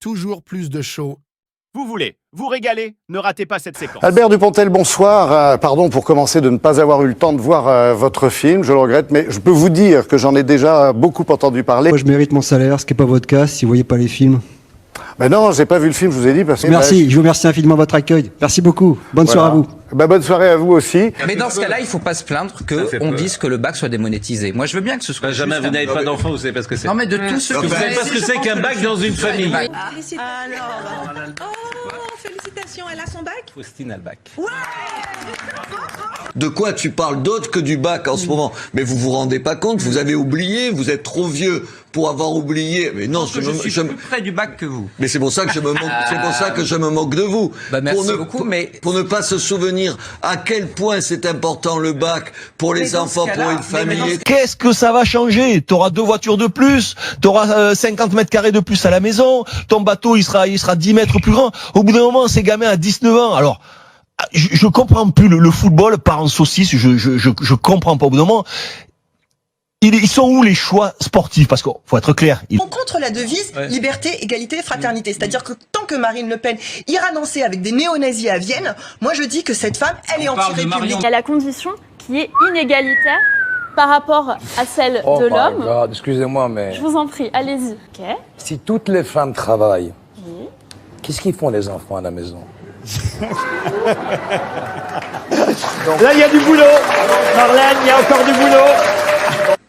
toujours plus de show. Vous voulez vous régaler? Ne ratez pas cette séquence. Albert Dupontel, bonsoir. Pardon pour commencer de ne pas avoir eu le temps de voir votre film, je le regrette, mais je peux vous dire que j'en ai déjà beaucoup entendu parler. Moi je mérite mon salaire, ce qui n'est pas votre cas, si vous voyez pas les films. Ben non, j'ai pas vu le film, je vous ai dit. Parce que Merci, je vous remercie infiniment de votre accueil. Merci beaucoup. Bonne soirée à vous. Ben, bonne soirée à vous aussi. Mais dans ce cas-là, il faut pas se plaindre qu'on dise que le bac soit démonétisé. Moi, je veux bien que ce soit. Jamais, vous n'avez pas d'enfant, vous savez pas ce que c'est. Non, mais de tout ce que Vous savez pas ce que c'est qu'un bac dans une famille. Félicitations, elle a son bac? Faustine a le bac. De quoi tu parles d'autre que du bac en ce moment? Mais vous vous rendez pas compte, vous avez oublié, vous êtes trop vieux pour avoir oublié. Mais non, je suis plus près du bac que vous. Mais c'est pour ça que je me moque, c'est pour ça que je me moque de vous. Bah, merci beaucoup, mais pour ne pas se souvenir à quel point c'est important le bac pour les enfants, pour une famille. Qu'est-ce que ça va changer? T'auras 2 voitures de plus, t'auras 50 mètres carrés de plus à la maison, ton bateau il sera 10 mètres plus grand. Au bout d'un moment, ces gamins à 19 ans, alors je comprends plus le football part en saucisse, je comprends pas au bout d'un moment. Ils sont où les choix sportifs? Parce qu'il faut être clair. On contre la devise liberté, égalité, fraternité. C'est-à-dire que tant que Marine Le Pen ira danser avec des néo-nazis à Vienne, moi je dis que cette femme, elle est anti-république. Il y a la condition qui est inégalitaire par rapport à celle de l'homme. Excusez-moi, mais... Je vous en prie, allez-y. Ok. Si toutes les femmes travaillent, qu'est-ce qu'ils font les enfants à la maison? Là, il y a du boulot. Marlène, il y a encore du boulot.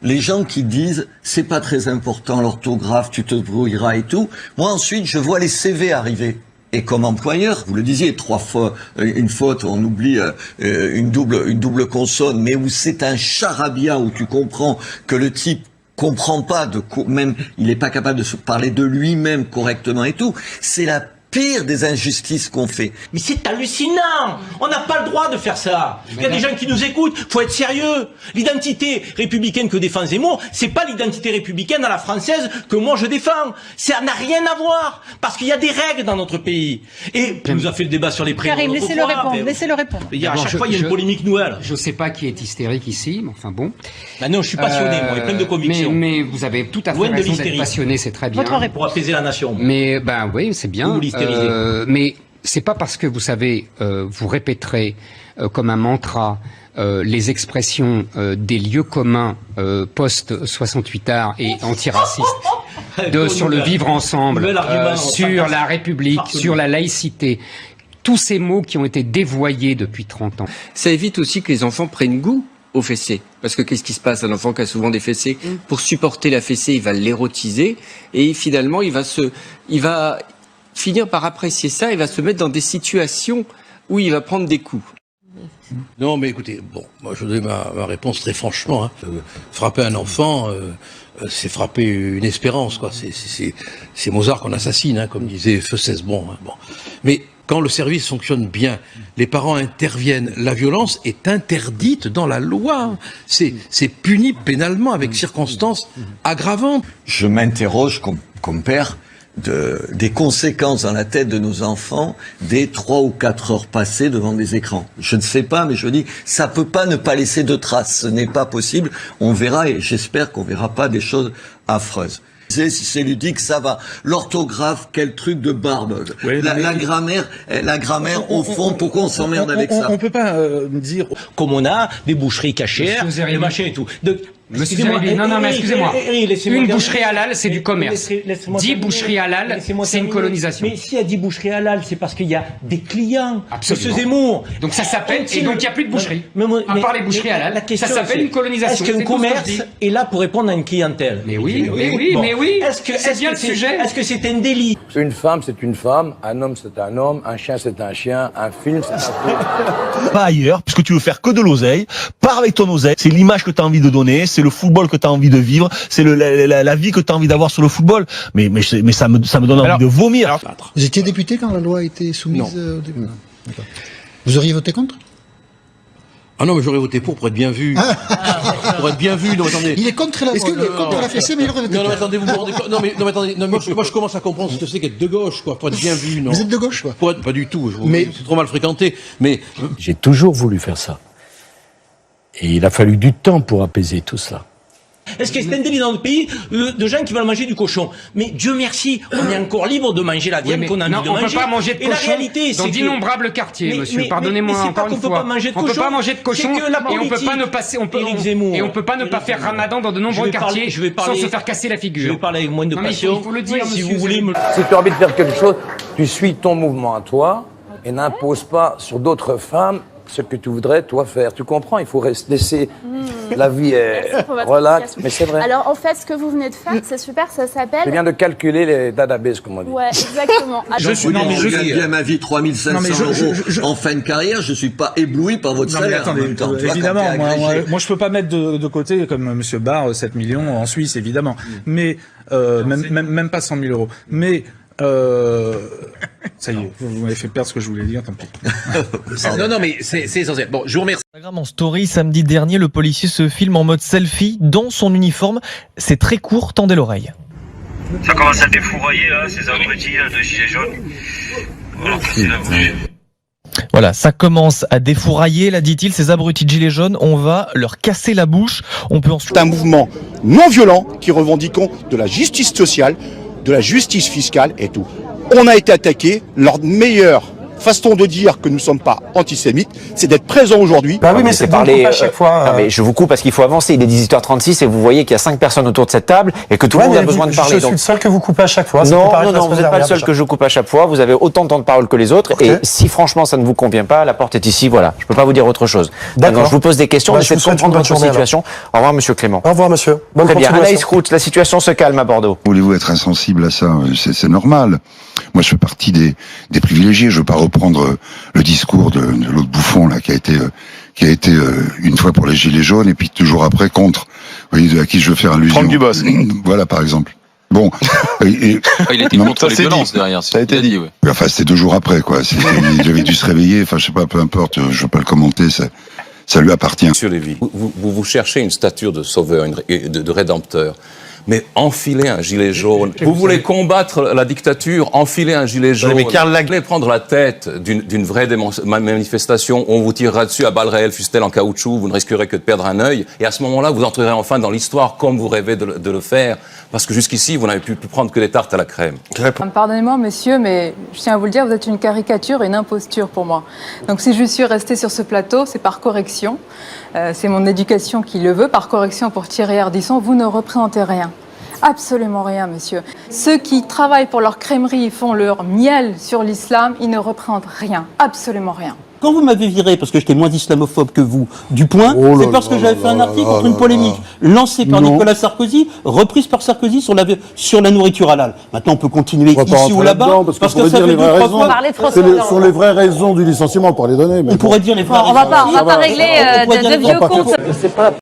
Les gens qui disent c'est pas très important l'orthographe, tu te brouilleras et tout. Moi ensuite je vois les CV arriver. Et comme employeur, vous le disiez, 3 fois une faute, on oublie une double consonne, mais où c'est un charabia où tu comprends que le type comprend pas même il est pas capable de se parler de lui-même correctement et tout. C'est la pire des injustices qu'on fait. Mais c'est hallucinant. On n'a pas le droit de faire ça. Il y a des gens qui nous écoutent. Faut être sérieux. L'identité républicaine que défend Zemmour, c'est pas l'identité républicaine à la française que moi je défends. Ça n'a rien à voir. Parce qu'il y a des règles dans notre pays. Et on nous a fait le débat sur les prénoms. Karim, laissez-le répondre, laissez-le répondre. À chaque fois, il y a une polémique nouvelle. Je sais pas qui est hystérique ici, mais enfin bon. Bah non, je suis passionné, moi, et plein de convictions. Mais vous avez tout à fait raison d'être passionné, c'est très bien. Pour apaiser la nation. Mais ben oui, c'est bien. Mais c'est pas parce que vous savez, vous répéterez comme un mantra les expressions des lieux communs post 68 art et antiracistes sur le vivre ensemble, sur la République, sur la laïcité. Tous ces mots qui ont été dévoyés depuis 30 ans. Ça évite aussi que les enfants prennent goût aux fessées. Parce que qu'est-ce qui se passe? Un enfant qui a souvent des fessées, pour supporter la fessée, il va l'érotiser et finalement il va finir par apprécier ça, il va se mettre dans des situations où il va prendre des coups. Non, mais écoutez, bon, moi je donne ma réponse très franchement. Frapper un enfant, c'est frapper une espérance, quoi. C'est Mozart qu'on assassine, comme disait Feu Cesbron. Bon. Mais quand le service fonctionne bien, les parents interviennent. La violence est interdite dans la loi. C'est puni pénalement avec circonstances aggravantes. Je m'interroge comme père des conséquences dans la tête de nos enfants des 3 ou 4 heures passées devant des écrans. Je ne sais pas, mais je dis, ça peut pas ne pas laisser de traces. Ce n'est pas possible. On verra, et j'espère qu'on verra pas des choses affreuses. Si c'est ludique, ça va. L'orthographe, quel truc de barbe. Oui, la grammaire, au fond, pourquoi on s'emmerde avec ça? On peut pas dire, comme on a des boucheries cachères, des machins et tout. Monsieur Zeribi, non, mais excusez-moi. Une boucherie halal, c'est du commerce. 10 boucheries halal, c'est une colonisation. Mais s'il y a 10 boucheries halal, c'est parce qu'il y a des clients. Absolument. Monsieur Zemmour. Donc ça s'appelle, et donc il n'y a plus de boucherie. À part les boucheries halal, ça s'appelle une colonisation. Est-ce qu'un commerce est là pour répondre à une clientèle? Mais oui. C'est bien le sujet. Est-ce que c'est un délit? Une femme, c'est une femme, un homme, c'est un homme, un chien, c'est un chien, un film, c'est un film. Pas ailleurs, puisque tu veux faire que de l'oseille. Pars avec ton oseille. C'est l'image que tu as envie de donner, c'est le football que tu as envie de vivre, c'est la vie que tu as envie d'avoir sur le football. Mais ça me donne envie de vomir. Vous étiez député quand la loi a été soumise au début? Non. Vous auriez voté contre? Ah non, mais j'aurais voté pour être bien vu. Pour être bien vu. Non, attendez. Il est contre la loi. Est-ce qu'il est contre la fessée, mais il aurait voté non, attendez, vous me rendez compte. Non, mais attendez. Non, moi, je commence à comprendre ce que c'est qu'être de gauche, quoi. Pour être bien vu, non. Vous êtes de gauche, quoi? Pas du tout. Mais c'est trop mal fréquenté. Mais j'ai toujours voulu faire ça. Et il a fallu du temps pour apaiser tout cela. Est-ce qu'il y a un délit dans le pays de gens qui veulent manger du cochon? Mais Dieu merci, on est encore libre de manger la viande qu'on a envie de manger. On ne peut pas manger de cochon et la réalité, dans d'innombrables quartiers, monsieur. Pardonnez-moi encore une fois. On ne peut pas manger de cochon et on peut pas ne passer, et on peut pas ne pas faire ramadan dans de nombreux quartiers sans se faire casser la figure. Je vais parler avec moins de passion. Il faut le dire, si monsieur. vous voulez. Si tu as envie de faire quelque chose, tu suis ton mouvement à toi et n'impose pas sur d'autres femmes ce que tu voudrais, toi, faire. Tu comprends? Il faut laisser la vie relax, mais c'est vrai. Alors, en fait, ce que vous venez de faire, c'est super, ça s'appelle... Je viens de calculer les database, comme on dit. Ouais, exactement. Je gagne bien ma vie, 3 500 € en fin de carrière, je suis pas ébloui par votre salaire. Attendez, en même temps. Évidemment, moi je peux pas mettre de côté, comme Monsieur Barre, 7 millions en Suisse, évidemment. Mais, même pas 100 000 €. Mais, ça y est, vous m'avez fait perdre ce que je voulais dire, tant pis. Non, mais c'est essentiel. Bon, je vous remercie. En story, samedi dernier, le policier se filme en mode selfie dans son uniforme. C'est très court, tendez l'oreille. Ça commence à défourailler, là, ces abrutis de gilets jaunes. Voilà, ça commence à défourailler, là dit-il, ces abrutis de gilets jaunes, on va leur casser la bouche. On peut ensuite... C'est un mouvement non violent qui revendiquons de la justice sociale, de la justice fiscale et tout. On a été attaqué, leur meilleure façon de dire que nous ne sommes pas antisémites, c'est d'être présents aujourd'hui. Bah oui, mais c'est parler à chaque fois. Non, mais je vous coupe parce qu'il faut avancer. Il est 18h36 et vous voyez qu'il y a 5 personnes autour de cette table et que tout le monde a besoin de parler. Je suis le seul que vous coupez à chaque fois. Non, vous n'êtes pas le seul que je coupe à chaque fois. Vous avez autant de temps de parole que les autres. Okay. Et si franchement ça ne vous convient pas, la porte est ici. Voilà. Je peux pas vous dire autre chose. D'accord. Je vous pose des questions. Essayez de comprendre votre situation. Au revoir, Monsieur Clément. Au revoir, Monsieur. Bonne Très bien. Anaïs Route, la situation se calme à Bordeaux. Voulez-vous être insensible à ça? C'est normal. Moi, je fais partie des privilégiés. Je veux pas reprendre le discours de l'autre bouffon là qui a été une fois pour les gilets jaunes et puis toujours après contre. Vous voyez à qui je veux faire allusion? Franck Dubos. Voilà par exemple. Bon. Il était contre les violences derrière. Ça a été dit. Ouais. Enfin, c'était 2 jours après quoi. Il avait dû se réveiller. Enfin, je sais pas, peu importe. Je veux pas le commenter. Ça lui appartient. Monsieur Lévy, vous cherchez une stature de sauveur, de rédempteur. Mais enfilez un gilet jaune. Vous voulez combattre la dictature, enfilez un gilet jaune. Mais Karl Vous voulez prendre la tête d'une vraie manifestation, on vous tirera dessus à balles réelles, fût-elle en caoutchouc, vous ne risquerez que de perdre un œil. Et à ce moment-là, vous entrerez enfin dans l'histoire comme vous rêvez de le faire. Parce que jusqu'ici, vous n'avez pu prendre que des tartes à la crème. Pardonnez-moi, monsieur, mais je tiens à vous le dire, vous êtes une caricature et une imposture pour moi. Donc si je suis restée sur ce plateau, c'est par correction. C'est mon éducation qui le veut. Par correction pour Thierry Ardisson, vous ne représentez rien. Absolument rien, monsieur. Ceux qui travaillent pour leur crèmerie, font leur miel sur l'islam, ils ne représentent rien. Absolument rien. Quand vous m'avez viré parce que j'étais moins islamophobe que vous, du point, c'est parce que j'avais fait un article contre une polémique lancée par Nicolas Sarkozy, reprise par Sarkozy sur la nourriture halal. Maintenant, on peut continuer ici ou là-bas, parce que ça fait 2-3 fois. Ce sont les vraies raisons du licenciement pour les donner. On pourrait dire les vraies raisons. On va pas régler de vieux comptes.